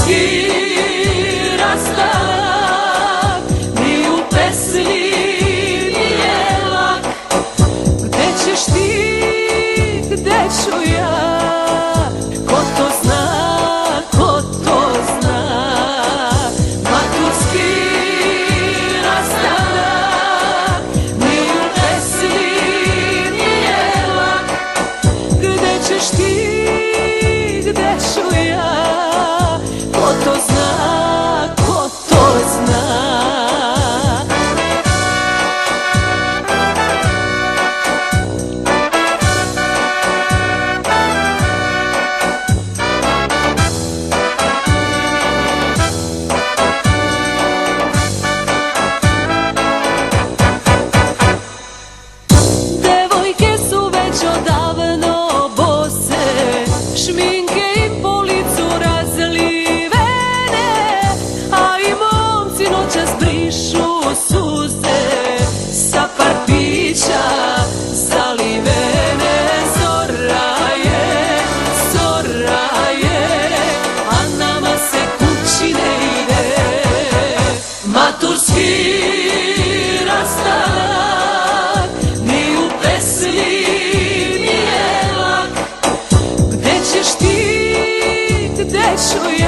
maturski rastanak, ni u pesmi nije lak. Gde ćeš ti, gde ću ja, ko to zna, ko to zna. Maturski rastanak, ni u pesmi nije lak. Gde ćeš ti, gde ću ja, ko to zna, ko to zna. Devojke su već odavno bose, šminke i po licu razlivene, a i momci noćas brišu suze sa par pića zalivene. Zora je, a nama se kući ne ide. Maturski rastanak, ni u pesmi nije lak. Gde ćeš ti, gde ću ja,